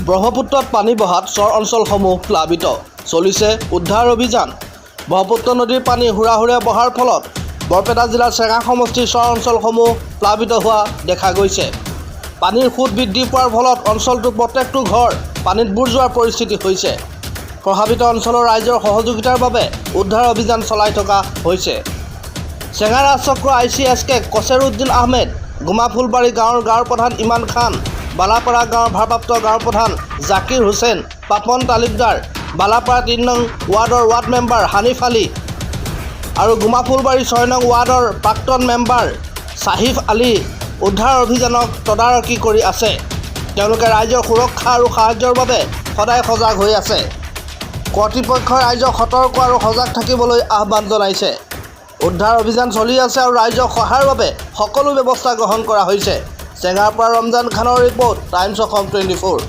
ব্ৰহ্মপুত্ৰত পানী বহাত চৰ অঞ্চলসমূহ প্লাবিত চলিছে উদ্ধাৰ অভিযান। ব্ৰহ্মপুত্ৰ নদীৰ পানী হুৰাহুৰে বহাৰ ফলত বৰপেটা জিলাৰ চেঙা সমষ্টিৰ চৰ অঞ্চলসমূহ প্লাবিত হোৱা দেখা গৈছে। পানীৰ সোঁত বৃদ্ধি পোৱাৰ ফলত অঞ্চলটোৰ প্ৰত্যেকটো ঘৰ পানীত বুৰ যোৱাৰ পৰিস্থিতি হৈছে। প্ৰভাৱিত অঞ্চলৰ ৰাইজৰ সহযোগিতাৰ বাবে উদ্ধাৰ অভিযান চলাই থকা হৈছে। চেঙা ৰাজচক্ৰ ICSK কচেৰুদ্দিন আহমেদ, গুমাফুলবাৰী গাঁৱৰ প্ৰধান ইমান খান, বালাপাৰা গাঁৱৰ ভাৰপ্ৰাপ্ত গাঁও প্ৰধান জাকিৰ হুছেইন, পাপন তালিকদাৰ, বালাপাৰা 3 নং ৱাৰ্ডৰ ৱাৰ্ড মেম্বাৰ হানিফ আলী আৰু গুমাফুলবাৰী 6 নং ৱাৰ্ডৰ প্ৰাক্তন মেম্বাৰ চাহিফ আলী উদ্ধাৰ অভিযানক তদাৰকী কৰি আছে। তেওঁলোকে ৰাইজৰ সুৰক্ষা আৰু সাহায্যৰ বাবে সদায় সজাগ হৈ আছে। কৰ্তৃপক্ষই ৰাইজক সতৰ্ক আৰু সজাগ থাকিবলৈ আহ্বান জনাইছে। উদ্ধাৰ অভিযান চলি আছে আৰু ৰাইজক সহায়ৰ বাবে সকলো ব্যৱস্থা গ্ৰহণ কৰা হৈছে। চেঙাৰ পৰা ৰমজান খানৰ ৰিপৰ্ট, টাইমছ অসম 24।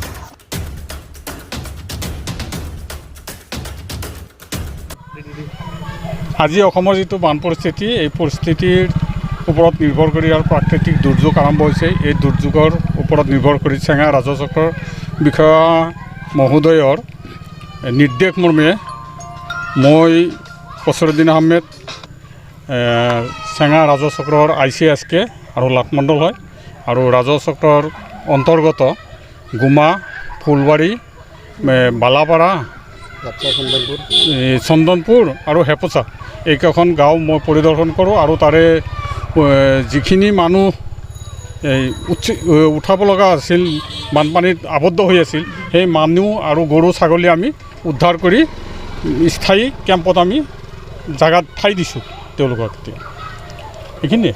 আজি অসমৰ যিটো বান পৰিস্থিতি, এই পৰিস্থিতিৰ ওপৰত নিৰ্ভৰ কৰি আৰু প্ৰাকৃতিক দুৰ্যোগ আৰম্ভ হৈছে। এই দুৰ্যোগৰ ওপৰত নিৰ্ভৰ কৰি চেঙা ৰাজচক্ৰৰ বিষয়া মহোদয়ৰ নিৰ্দেশ মৰ্মে মই কচেৰুদ্দিন আহমেদ, চেঙা ৰাজচক্ৰৰ ICSK আৰু লাটমণ্ডল হয় আৰু ৰাজচক্ৰৰ অন্তৰ্গত গুমা, ফুলবাৰী, বালাপাৰা, চন্দনপুৰ আৰু হেপচা এইকেইখন গাঁও মই পৰিদৰ্শন কৰোঁ আৰু তাৰে যিখিনি মানুহ উঠাব লগা আছিল, বানপানীত আবদ্ধ হৈ আছিল, সেই মানুহ আৰু গৰু ছাগলী আমি উদ্ধাৰ কৰি স্থায়ী কেম্পত আমি জাগাত ঠাই দিছোঁ তেওঁলোকক। এতিয়া এইখিনিয়ে।